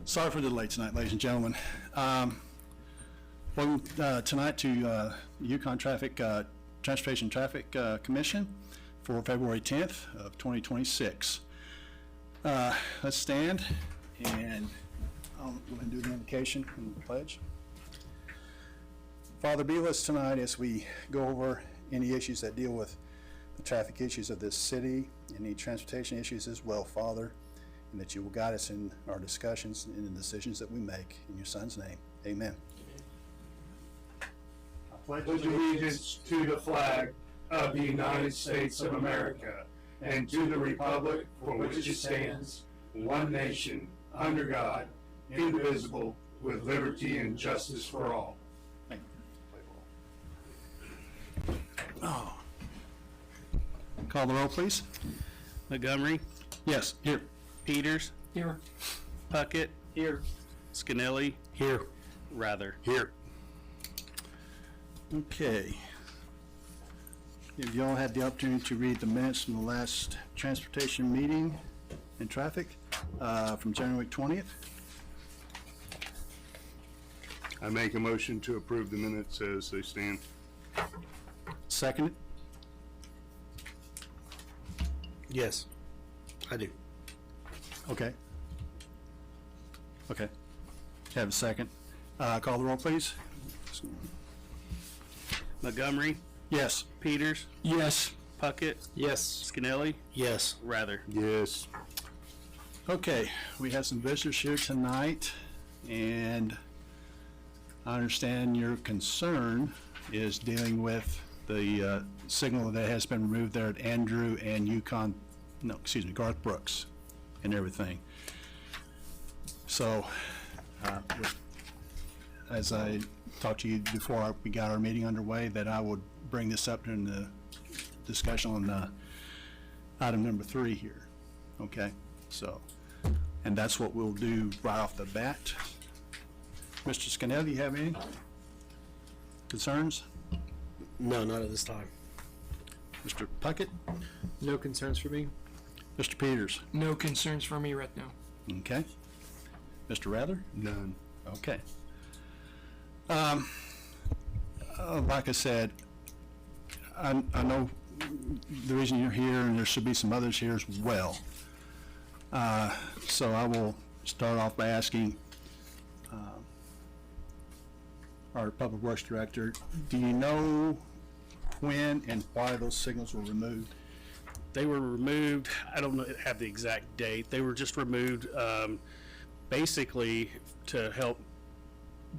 Sorry for the delay tonight, ladies and gentlemen. Welcome tonight to Yukon Transportation Traffic Commission for February 10th of 2026. Let's stand and I'll go ahead and do the invocation and the pledge. Father, be with us tonight as we go over any issues that deal with the traffic issues of this city, any transportation issues as well, Father, and that you will guide us in our discussions and the decisions that we make. In your Son's name, amen. I pledge allegiance to the flag of the United States of America and to the republic for which it stands, one nation, under God, indivisible, with liberty and justice for all. Thank you. Oh. Call the roll, please. Montgomery, Yes, here. Peters, Here. Puckett, Here. Scanelli, Here. Rather. Here. Okay. Have you all had the opportunity to read the minutes from the last transportation meeting and traffic from January 20th? I make a motion to approve the minutes as they stand. Second? Yes, I do. Okay. Okay. Have a second. Call the roll, please. Montgomery, Yes. Peters, Yes. Puckett, Yes. Scanelli, Yes. Rather. Yes. Okay, we have some visitors here tonight, and I understand your concern is dealing with the signal that has been removed there at Andrew and Yukon, no, excuse me, Garth Brooks and everything. So, as I talked to you before we got our meeting underway, that I would bring this up during the discussion on item number 3 here. Okay, so, and that's what we'll do right off the bat. Mr. Scannell, do you have any concerns? No, not at this time. Mr. Puckett? No concerns for me. Mr. Peters? No concerns for me right now. Okay. Mr. Rather? None. Okay. Like I said, I know the reason you're here, and there should be some others here as well. So I will start off by asking our Public Works Director, do you know when and why those signals were removed? They were removed, I don't know, have the exact date. They were just removed basically to help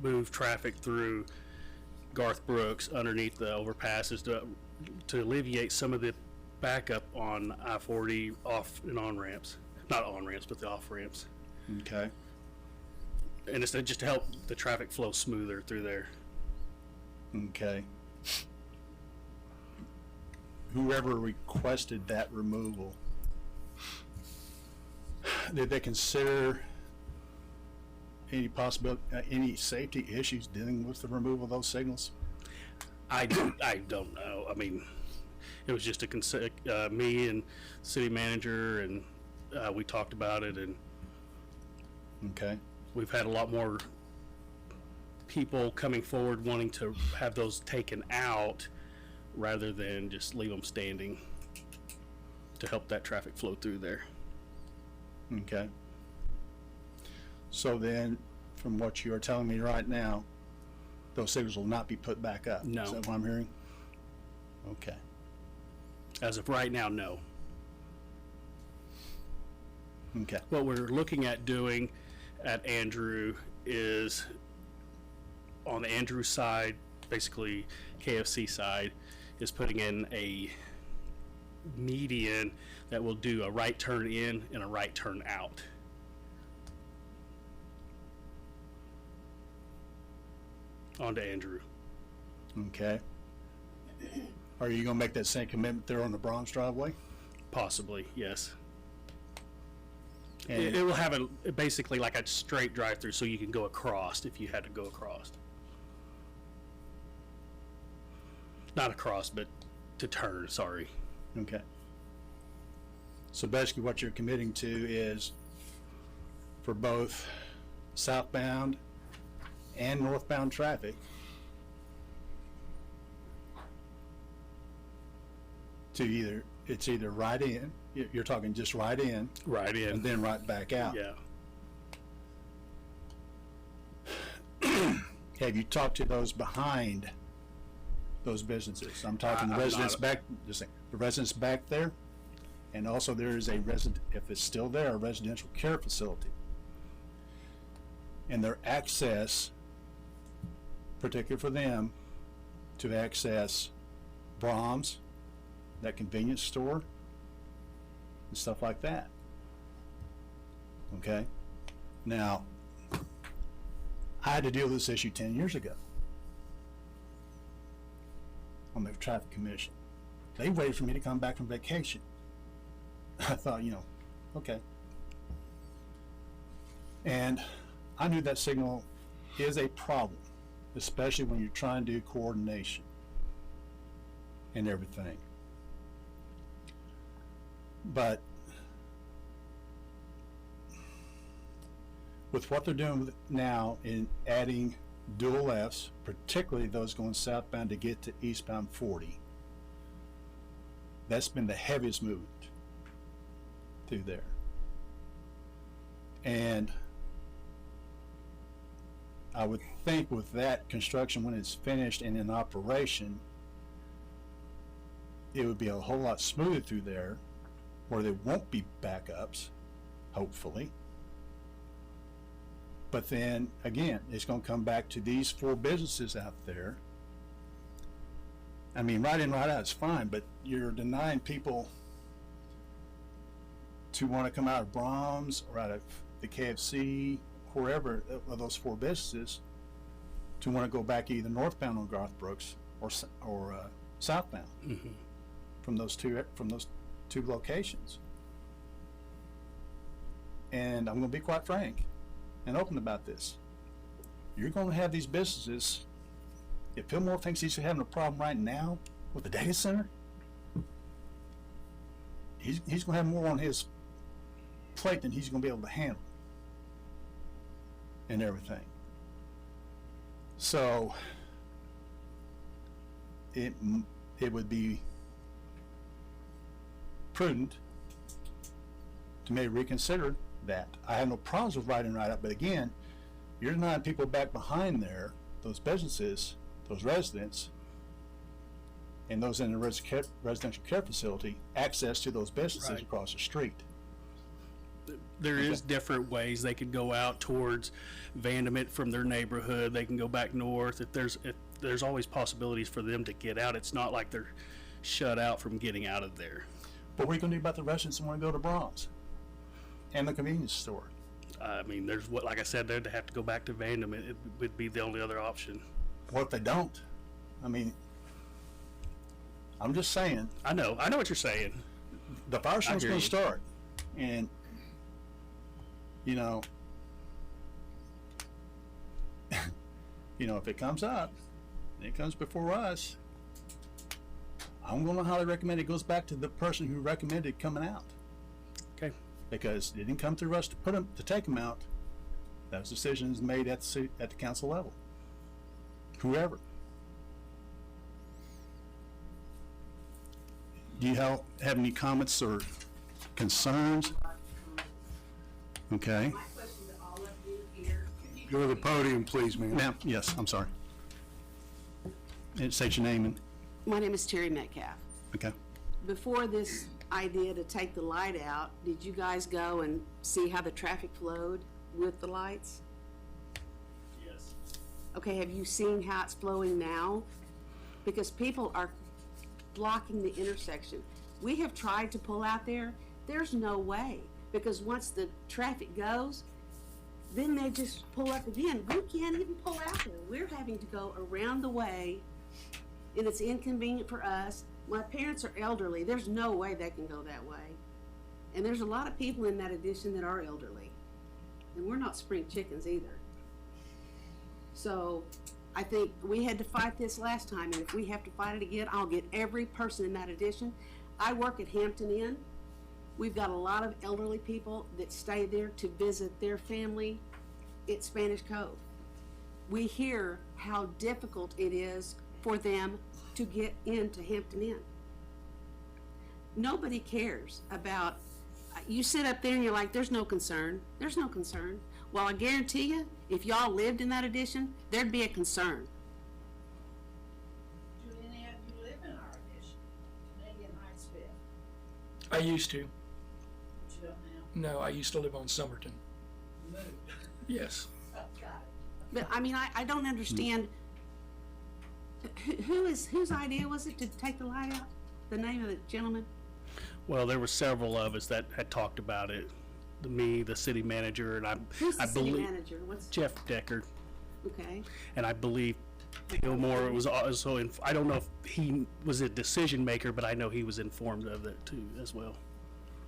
move traffic through Garth Brooks underneath the overpasses to alleviate some of the backup on I-40 off and on ramps. Not on ramps, but the off ramps. Okay. And it's just to help the traffic flow smoother through there. Okay. Whoever requested that removal, did they consider any possible, any safety issues dealing with the removal of those signals? I don't know. I mean, it was just me and city manager, and we talked about it, and Okay. we've had a lot more people coming forward wanting to have those taken out rather than just leave them standing to help that traffic flow through there. Okay. So then, from what you are telling me right now, those signals will not be put back up? No. Is that what I'm hearing? Okay. As of right now, no. Okay. What we're looking at doing at Andrew is on the Andrew side, basically KFC side, is putting in a median that will do a right turn in and a right turn out. Onto Andrew. Okay. Are you gonna make that same commitment there on the Bronx driveway? Possibly, yes. And It will have basically like a straight drive-through, so you can go across if you had to go across. Not across, but to turn, sorry. Okay. So basically what you're committing to is for both southbound and northbound traffic to it's either right in, you're talking just right in, Right and in. then right back out. Yeah. Have you talked to those behind those businesses? I'm talking the I'm residents not- back, just saying, the residents back there, and also there is a resident, if it's still there, a residential care facility. And their access, particularly for them, to access Brahms, that convenience store, and stuff like that. Okay? Now, I had to deal with this issue 10 years ago on the traffic commission. They waited for me to come back from vacation. I thought, okay. And I knew that signal is a problem, especially when you're trying to do coordination and everything. But with what they're doing now in adding dual Fs, particularly those going southbound to get to eastbound 40, that's been the heaviest movement through there. And I would think with that construction, when it's finished and in operation, it would be a whole lot smoother through there, where there won't be backups, hopefully. But then, again, it's going to come back to these 4 businesses out there. I mean, right in, right out is fine, but you're denying people to want to come out of Brahms or out of the KFC, wherever, of those 4 businesses, to want to go back either northbound on Garth Brooks or southbound from those two locations. And I'm going to be quite frank and open about this. You're going to have these businesses. If Fillmore thinks he's having a problem right now with the data center, he's going to have more on his plate than he's going to be able to handle and everything. So it would be prudent to maybe reconsider that. I have no problems with right in, right out, but again, you're denying people back behind there, those businesses, those residents, and those in the residential care facility, access to those businesses Right. across the street. There is different ways they could go out towards Vandament from their neighborhood. They can go back north. If there's always possibilities for them to get out. It's not like they're shut out from getting out of there. But what are you going to do about the residents that want to go to Brahms and the convenience store? I mean, like I said, they'd have to go back to Vandament. It would be the only other option. What if they don't? I mean, I'm just saying, I know what you're saying. the fire storm's hear going you. to start, and if it comes up, and it comes before us, I'm going to highly recommend it goes back to the person who recommended coming out, Okay. because it didn't come through us to take them out. Those decisions made at the council level. Whoever. Do you have any comments or concerns? Okay. My question to all of you here, could you Go to the podium, please, ma'am. Ma'am, yes, I'm sorry. And state your name and, My name is Terry Metcalf. okay. Before this idea to take the light out, did you guys go and see how the traffic flowed with the lights? Yes. Okay, have you seen how it's flowing now? Because people are blocking the intersection. We have tried to pull out there. There's no way, because once the traffic goes, then they just pull up again. We can't even pull out there. We're having to go around the way, and it's inconvenient for us. My parents are elderly. There's no way they can go that way. And there's a lot of people in that addition that are elderly. And we're not spring chickens either. So I think we had to fight this last time, and if we have to fight it again, I'll get every person in that addition. I work at Hampton Inn. We've got a lot of elderly people that stay there to visit their family at Spanish Cove. We hear how difficult it is for them to get into Hampton Inn. Nobody cares about, you sit up there and you're like, there's no concern. There's no concern. Well, I guarantee you, if y'all lived in that addition, there'd be a concern. Do any of you live in our addition, Canadian Heights Fifth? I used to. But you don't now? No, I used to live on Summerton. Moved. Yes. Got it. But I mean, I don't understand, whose idea was it to take the light out? The name of the gentleman? Well, there were several of us that had talked about it. Me, the city manager, and Who's the I city believe manager? What's, Jeff Decker, okay. and I believe Gilmore was also I don't know if he was a decision maker, but I know he was informed of it too as well.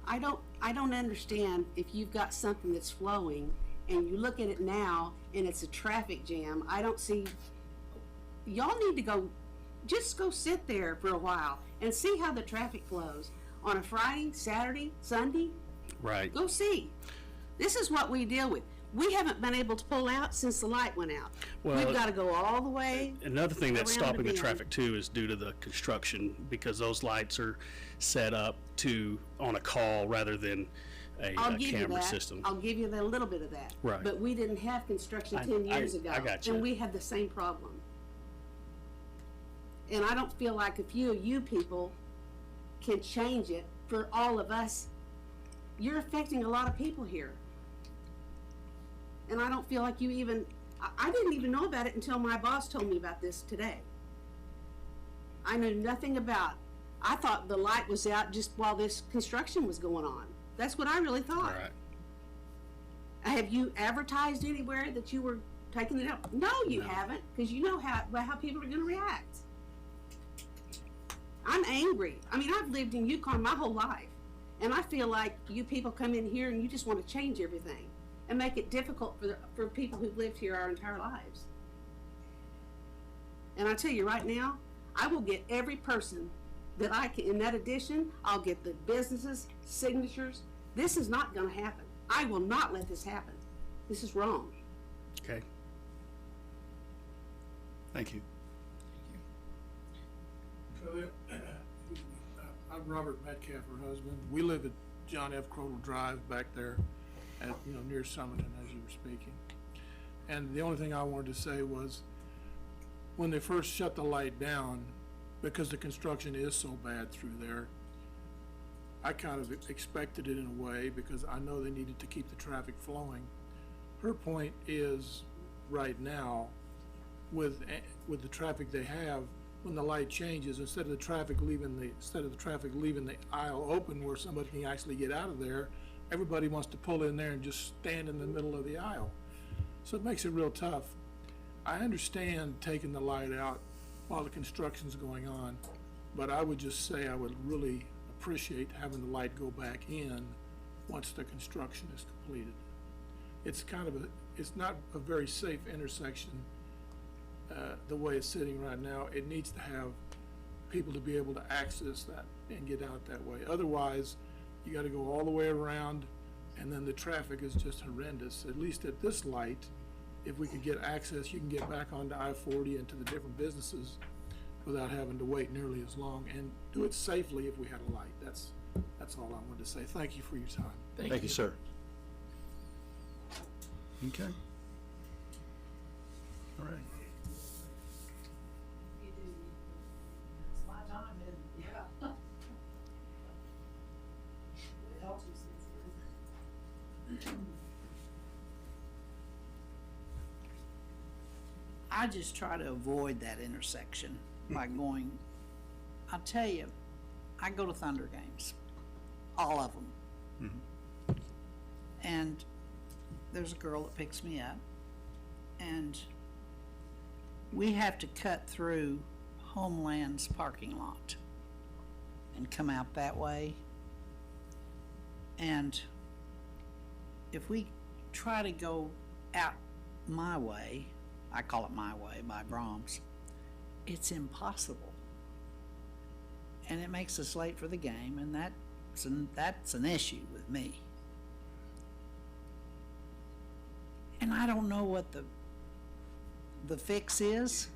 I don't understand if you've got something that's flowing and you look at it now and it's a traffic jam. I don't see, y'all need to just go sit there for a while and see how the traffic flows on a Friday, Saturday, Sunday. Right. Go see. This is what we deal with. We haven't been able to pull out since the light went out. Well, We've got to go all the way. Another thing that's around stopping the bend. traffic too is due to the construction, because those lights are set up on a call rather than a I'll give you camera that. system. I'll give you a little bit of that. Right. But we didn't have construction 10 years ago. I got you. And we had the same problem. And I don't feel like a few of you people can change it for all of us. You're affecting a lot of people here. And I don't feel like you even, I didn't even know about it until my boss told me about this today. I knew nothing about, I thought the light was out just while this construction was going on. That's what I really thought. Right. Have you advertised anywhere that you were taking it out? No, you haven't, because you know how people are going to react. I'm angry. I mean, I've lived in Yukon my whole life, and I feel like you people come in here and you just want to change everything and make it difficult for people who've lived here our entire lives. And I tell you right now, I will get every person that I can in that addition. I'll get the businesses, signatures. This is not going to happen. I will not let this happen. This is wrong. Okay. Thank you. I'm Robert Metcalf, her husband. We live at John F. Crodel Drive back there at, near Summerton, as you were speaking. And the only thing I wanted to say was, when they first shut the light down, because the construction is so bad through there, I kind of expected it in a way, because I know they needed to keep the traffic flowing. Her point is, right now, with the traffic they have, when the light changes, instead of the traffic leaving the aisle open where somebody can actually get out of there, everybody wants to pull in there and just stand in the middle of the aisle. So it makes it real tough. I understand taking the light out while the construction's going on, but I would just say I would really appreciate having the light go back in once the construction is completed. It's not a very safe intersection. The way it's sitting right now, it needs to have people to be able to access that and get out that way. Otherwise, you got to go all the way around, and then the traffic is just horrendous. At least at this light, if we could get access, you can get back onto I-40 and to the different businesses without having to wait nearly as long, and do it safely if we had a light. That's all I wanted to say. Thank you for your time. Thank you, sir. Okay. All right. You do. It's my time, isn't it? Yeah. It helps you since I just try to avoid that intersection by going, I'll tell you, I go to Thunder games, all of them. And there's a girl that picks me up, and we have to cut through Homeland's parking lot and come out that way. And if we try to go out my way, I call it my way by Brahms, it's impossible. And it makes us late for the game, and that's an issue with me. And I don't know what the fix is.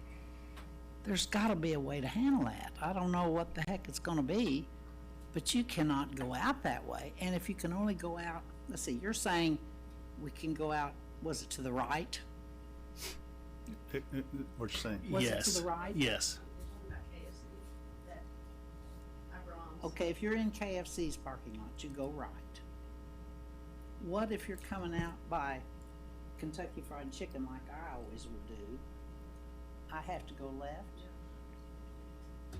There's gotta be a way to handle that. I don't know what the heck it's gonna be, but you cannot go out that way. And if you can only go out, let's see, you're saying we can go out, was it to the right? What you saying? Was it to Yes. the right? Yes. Okay, if you're in KFC's parking lot, you go right. What if you're coming out by Kentucky Fried Chicken like I always would do? I have to go left?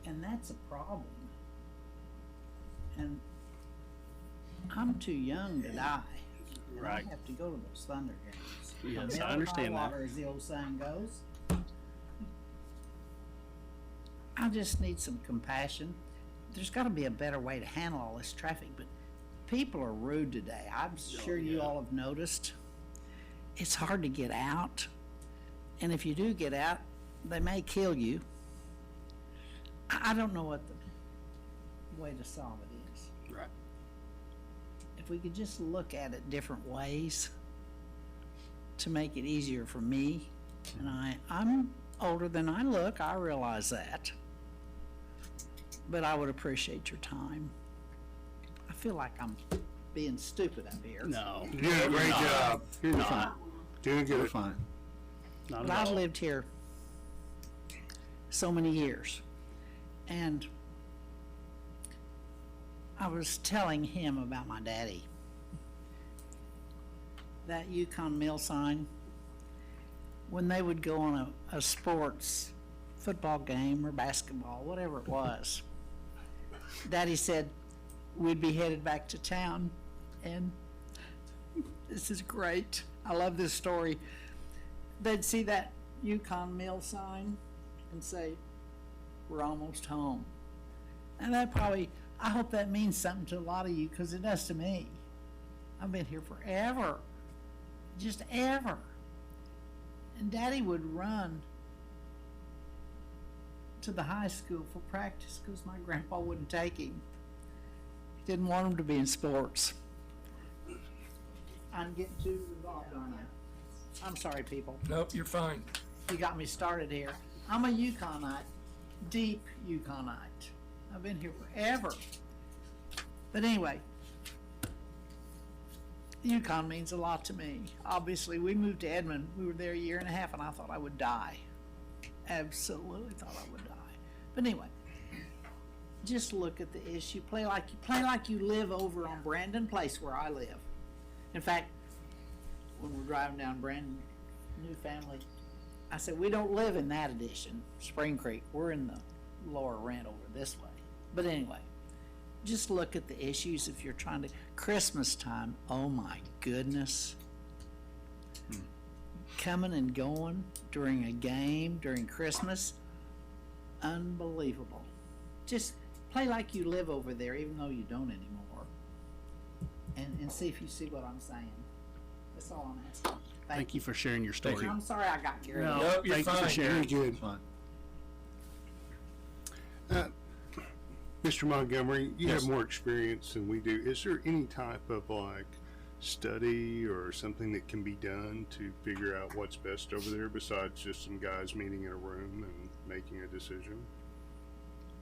And that's a problem. And I'm too young to die. And Right. I have to go to those Thunder games. Yes, Hell I or high understand that. water, as the old saying goes. I just need some compassion. There's gotta be a better way to handle all this traffic, but people are rude today. I'm sure you all have noticed. It's hard to get out, and if you do get out, they may kill you. I don't know what the way to solve it is. Right. If we could just look at it different ways to make it easier for me, and I'm older than I look, I realize that. But I would appreciate your time. I feel like I'm being stupid up here. No. You're doing a great job. You're not. Doing You're good. fine. Not But at I've all. lived here so many years, and I was telling him about my daddy. That Yukon mill sign, when they would go on a sports football game or basketball, whatever it was, Daddy said we'd be headed back to town, and this is great. I love this story. They'd see that Yukon mill sign and say, we're almost home. And that probably, I hope that means something to a lot of you, because it does to me. I've been here forever, just ever. And Daddy would run to the high school for practice because my grandpa wouldn't take him. He didn't want him to be in sports. I'm getting too involved, aren't I? I'm sorry, people. Nope, you're fine. You got me started here. I'm a Yukonite, deep Yukonite. I've been here forever. But anyway, Yukon means a lot to me. Obviously, we moved to Edmond. We were there a year and a half, and I thought I would die. Absolutely thought I would die. But anyway, just look at the issue. Play like you live over on Brandon Place where I live. In fact, when we're driving down Brandon, new family, I said, we don't live in that addition, Spring Creek. We're in the lower rent over this way. But anyway, just look at the issues if you're trying to, Christmas time, oh my goodness. Coming and going during a game, during Christmas, unbelievable. Just play like you live over there, even though you don't anymore. And see if you see what I'm saying. That's all I'm asking. Thank you for sharing your story. I'm sorry I got carried No, away. Nope, you're thank you for fine. sharing. Very good. Fine. Mr. Montgomery, you Yes. have more experience than we do. Is there any type of like study or something that can be done to figure out what's best over there besides just some guys meeting in a room and making a decision?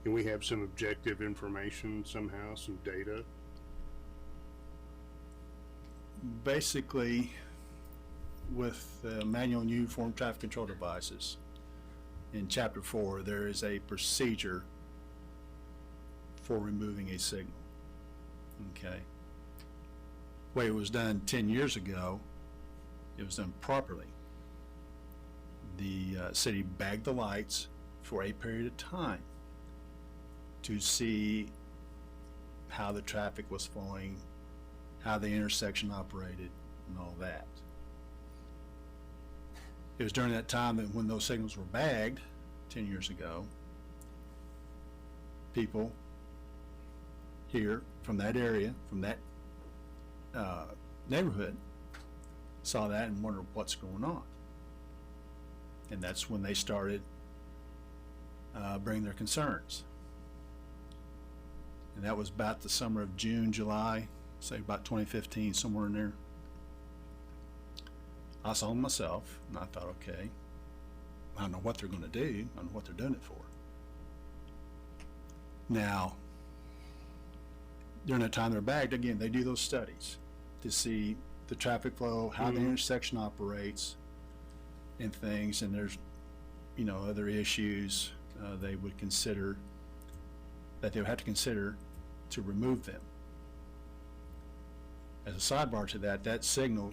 Can we have some objective information somehow, some data? Basically, with the manual and uniform traffic control devices, in chapter 4, there is a procedure for removing a signal. Okay? Way it was done 10 years ago, it was done properly. The city bagged the lights for a period of time to see how the traffic was flowing, how the intersection operated, and all that. It was during that time that when those signals were bagged 10 years ago, people here from that area, from that neighborhood, saw that and wondered what's going on. And that's when they started bringing their concerns. And that was about the summer of June, July, say about 2015, somewhere in there. I saw them myself, and I thought, okay, I don't know what they're gonna do, I don't know what they're doing it for. Now, during the time they're bagged, again, they do those studies to see the traffic flow, how the intersection operates, and things, and there's, you know, other issues they would consider, that they would have to consider to remove them. As a sidebar to that, that signal,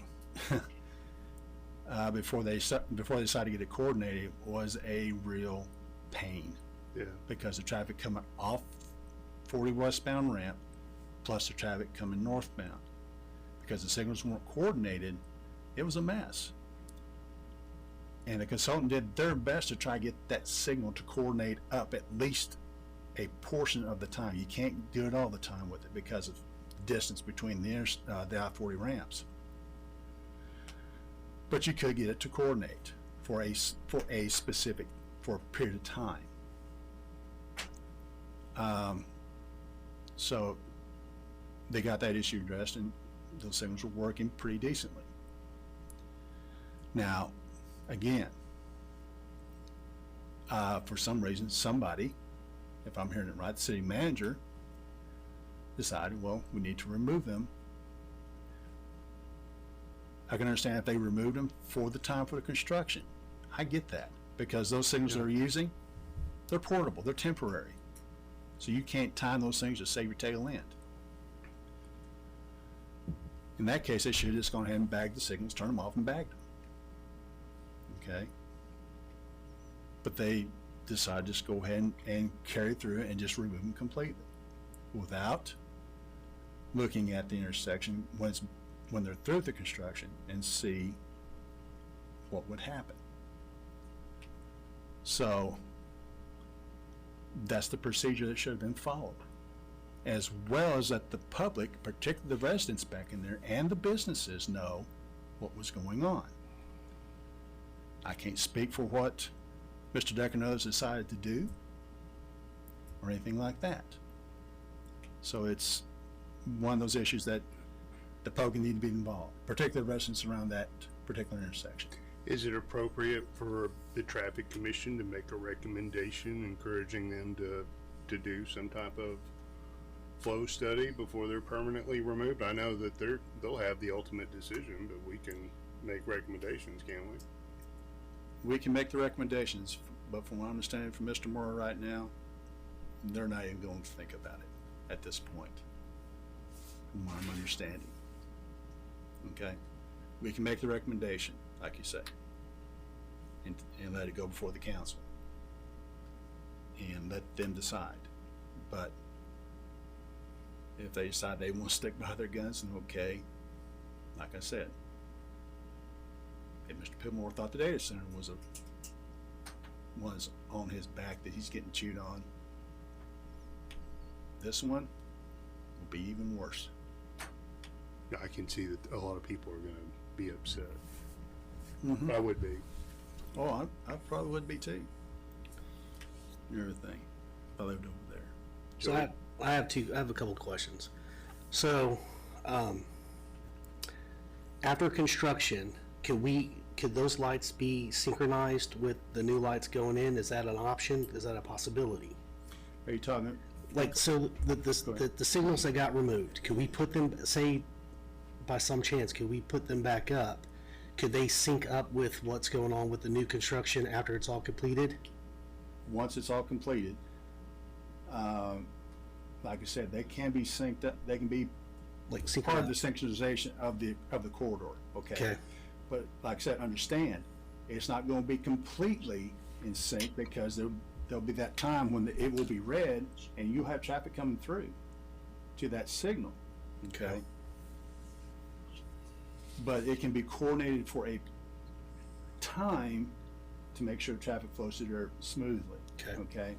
before they decided to get it coordinated, was a real pain, Yeah. because the traffic coming off 40 westbound ramp plus the traffic coming northbound, because the signals weren't coordinated, it was a mess. And the consultant did their best to try to get that signal to coordinate up at least a portion of the time. You can't do it all the time with it because of the distance between the I-40 ramps. But you could get it to coordinate for a specific, for a period of time. So they got that issue addressed, and those signals were working pretty decently. Now, again, for some reason, somebody, if I'm hearing it right, the city manager decided, well, we need to remove them. I can understand if they removed them for the time for the construction. I get that, because those signals they're using, they're portable, they're temporary. So you can't time those things to save your tail end. In that case, they should have just gone ahead and bagged the signals, turned them off and bagged them. Okay? But they decided to just go ahead and carry through and just remove them completely without looking at the intersection when they're through the construction and see what would happen. So that's the procedure that should have been followed, as well as that the public, particularly the residents back in there and the businesses, know what was going on. I can't speak for what Mr. Decker and others decided to do or anything like that. So it's one of those issues that the public need to be involved, particularly the residents around that particular intersection. Is it appropriate for the traffic commission to make a recommendation encouraging them to do some type of flow study before they're permanently removed? I know that they'll have the ultimate decision, but we can make recommendations, can't we? We can make the recommendations, but from what I'm understanding from Mr. Moore right now, they're not even going to think about it at this point, from what I'm understanding. Okay? We can make the recommendation, like you say, and let it go before the council and let them decide. But if they decide they want to stick by their guns, then okay, like I said, if Mr. Pillmore thought the data center was on his back that he's getting chewed on, this one will be even worse. I can see that a lot of people are going to be upset. Mm-hmm. I would be. Oh, I probably would be too. And everything. If I lived over there. So I have a couple of questions. So, after construction, could those lights be synchronized with the new lights going in? Is that an option? Is that a possibility? Are you talking? Like, so the signals that got removed, could we put them, say, by some chance, could we put them back up? Could they sync up with what's going on with the new construction after it's all completed? Once it's all completed, like I said, they can be synced up. They can be Like part of the synchronized? synchronization of the corridor. Okay. Okay. But like I said, understand, it's not going to be completely in sync, because there'll be that time when it will be red and you'll have traffic coming through to that signal. Okay. But it can be coordinated for a time to make sure traffic flows through there smoothly. Okay. Okay.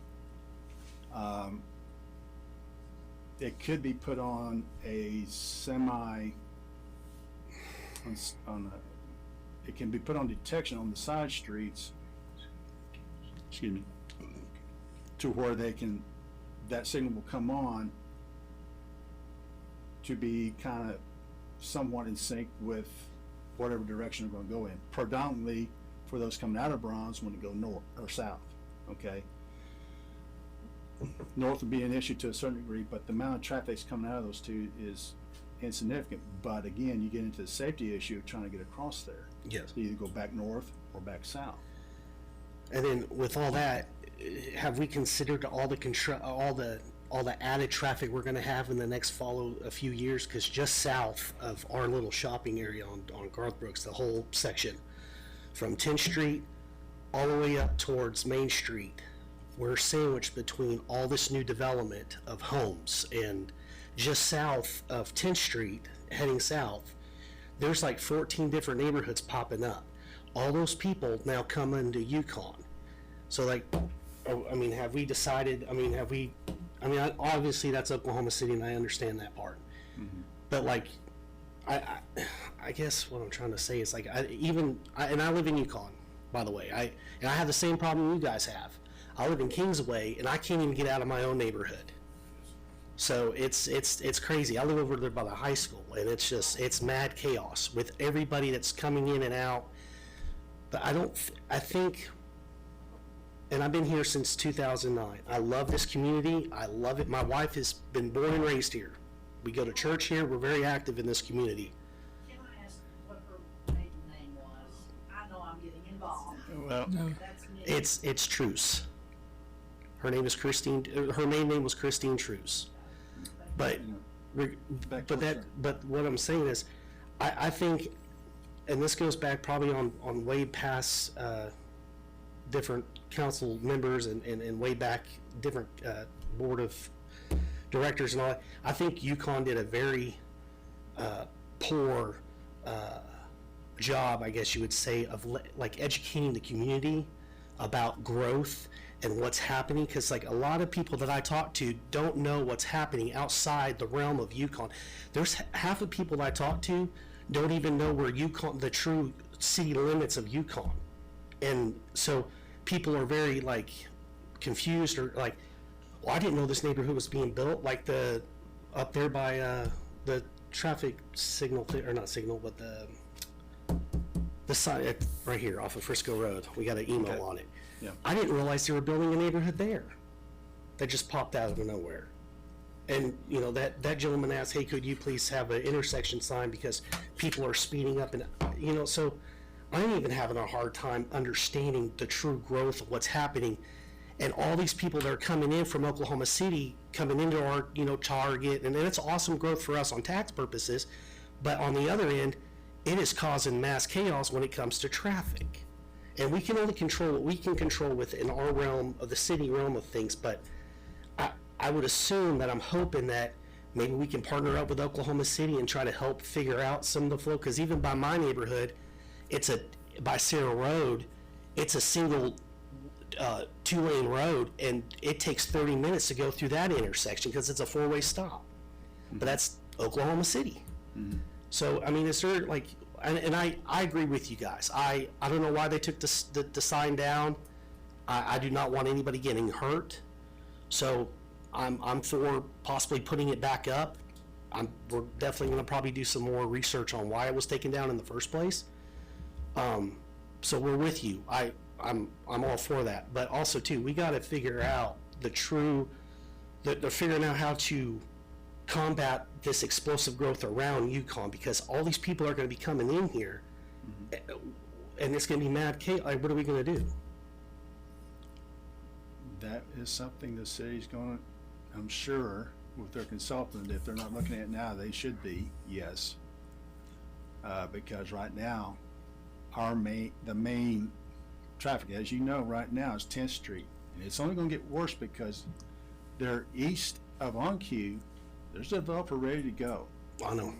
It could be put on a it can be put on detection on the side streets, excuse me, to where that signal will come on to be kind of somewhat in sync with whatever direction they're gonna go in. Predominantly for those coming out of Bronze want to go north or south, okay? North would be an issue to a certain degree, but the amount of traffic that's coming out of those two is insignificant. But again, you get into the safety issue of trying to get across there. Yes. Either go back north or back south. And then with all that, have we considered all the added traffic we're gonna have in the next a few years? Cause just south of our little shopping area on Garth Brooks, the whole section, from 10th Street all the way up towards Main Street, we're sandwiched between all this new development of homes. And just south of 10th Street, heading south, there's like 14 different neighborhoods popping up. All those people now come into Yukon. So like, I mean, have we decided, obviously that's Oklahoma City and I understand that part. But like, I guess what I'm trying to say is like, I live in Yukon, by the way. I have the same problem you guys have. I live in Kingsway and I can't even get out of my own neighborhood. So it's crazy. I live over there by the high school and it's mad chaos with everybody that's coming in and out. But I think, and I've been here since 2009. I love this community. I love it. My wife has been born and raised here. We go to church here. We're very active in this community. Can I ask what her maiden name was? I know I'm getting involved. Well, That's me. It's Truce. Her name is Christine. Her main name was Christine Truce. But what I'm saying is, I think, and this goes back probably on way past different council members and way back different board of directors and all that. I think Yukon did a very poor job, I guess you would say, of like educating the community about growth and what's happening, because like a lot of people that I talk to don't know what's happening outside the realm of Yukon. There's half the people that I talk to don't even know where Yukon, the true city limits of Yukon. And so people are very like confused or like, well, I didn't know this neighborhood was being built, like up there by the traffic signal or not signal, but the sign right here off of Frisco Road. We got an email on it. Yeah. I didn't realize they were building a neighborhood there. That just popped out of nowhere. And you know that gentleman asked, "Hey, could you please have an intersection sign because people are speeding up?" And you know, so I'm even having a hard time understanding the true growth of what's happening. And all these people that are coming in from Oklahoma City, coming into our, Target, and it's awesome growth for us on tax purposes. But on the other end, it is causing mass chaos when it comes to traffic. And we can only control what we can control within our realm of the city realm of things. But I would assume that I'm hoping that maybe we can partner up with Oklahoma City and try to help figure out some of the flow. Because even by my neighborhood, by Sarah Road, it's a single 2-lane road, and it takes 30 minutes to go through that intersection because it's a 4-way stop. But that's Oklahoma City. So I mean, is there like, and I agree with you guys. I don't know why they took the sign down. I do not want anybody getting hurt. So I'm for possibly putting it back up. We're definitely going to probably do some more research on why it was taken down in the first place. So we're with you. I'm all for that. But also too, we got to figure out they're figuring out how to combat this explosive growth around Yukon, because all these people are going to be coming in here, and it's going to be mad chaos. Like, what are we going to do? that is something the city's going to, I'm sure, with their consultant, if they're not looking at it now, they should be, yes. Because right now, the main traffic, as you know, right now is 10th Street. And it's only going to get worse because they're east of OnQ. There's a developer ready to go. I know.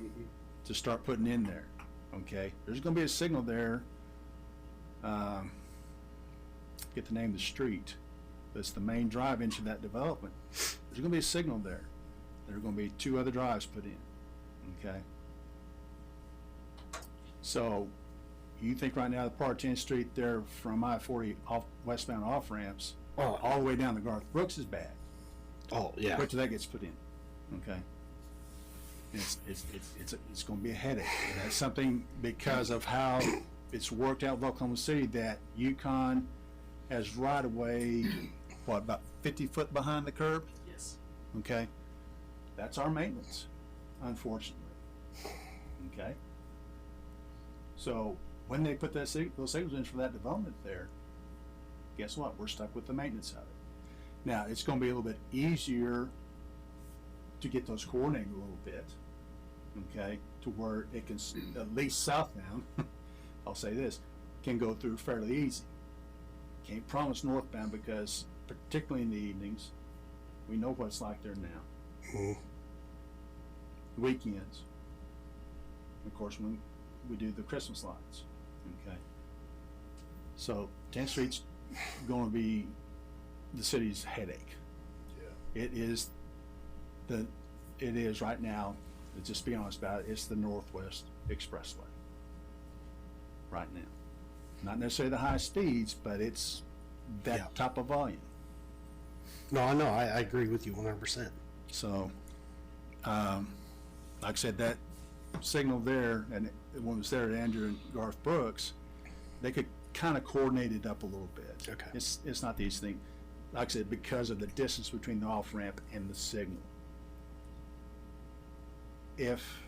To start putting in there, okay? There's going to be a signal there. Get the name of the street. That's the main drive into that development. There's going to be a signal there. There are going to be 2 other drives put in, okay? So, you think right now the part of 10th Street there from I-40 off westbound off ramps, all the way down to Garth Brooks is bad. Oh, yeah. Wait till that gets put in, okay? It's gonna be a headache. And that's something because of how it's worked out with Oklahoma City, that Yukon has right of way, what, about 50 foot behind the curb? Yes. Okay? That's our maintenance, unfortunately. Okay? So when they put those signals in for that development there, guess what? We're stuck with the maintenance of it. Now, it's gonna be a little bit easier to get those coordinated a little bit, okay? To where it can, at least southbound, I'll say this, can go through fairly easy. Can't promise northbound because particularly in the evenings, we know what it's like there now. Weekends. Of course, when we do the Christmas lights, okay? So 10th Street's gonna be the city's headache. Yeah. It is right now, to just be honest about it, it's the Northwest Expressway. Right now. Not necessarily the high speeds, but it's that Yeah. type of volume. No, I know, I agree with you 100%. So, like I said, that signal there, and when it was there at Andrew and Garth Brooks, they could kind of coordinate it up a little bit. Okay. It's not the easy thing. Like I said, because of the distance between the off-ramp and the signal. If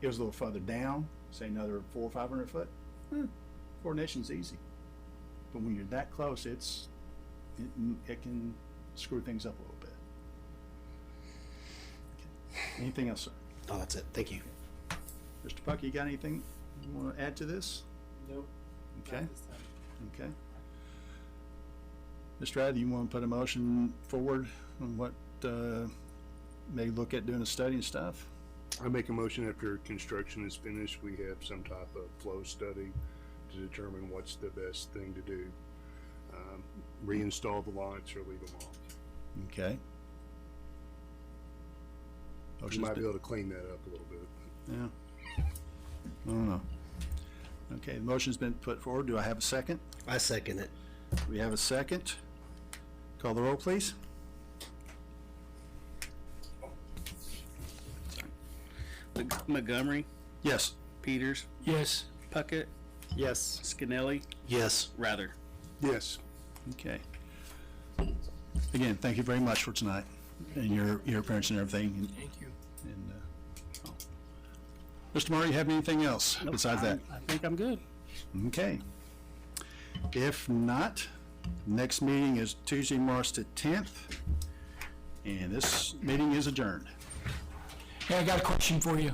it was a little further down, say another 400 or 500 foot, coordination's easy. But when you're that close, it can screw things up a little bit. Okay. Anything else, sir? Oh, that's it. Thank you. Mr. Puck, you got anything you want to add to this? Nope. Okay. Okay. Mr. Addy, you want to put a motion forward on what, may look at doing a study and stuff? I make a motion after construction is finished, we have some type of flow study to determine what's the best thing to do. Reinstall the lights or leave them off. Okay. We Motion's might be been- able to clean that up a little bit. Yeah. I don't know. Okay, the motion's been put forward. Do I have a second? I second it. We have a second. Call the roll, please. Montgomery, Yes. Peters, Yes. Puckett, Yes. Scanelli, Yes. Rather. Yes. Okay. Again, thank you very much for tonight and your appearance and everything. Thank you. And, Mr. Murray, you have anything else besides that? I think I'm good. Okay. If not, next meeting is Tuesday, March the 10th, and this meeting is adjourned. Hey, I got a question for you.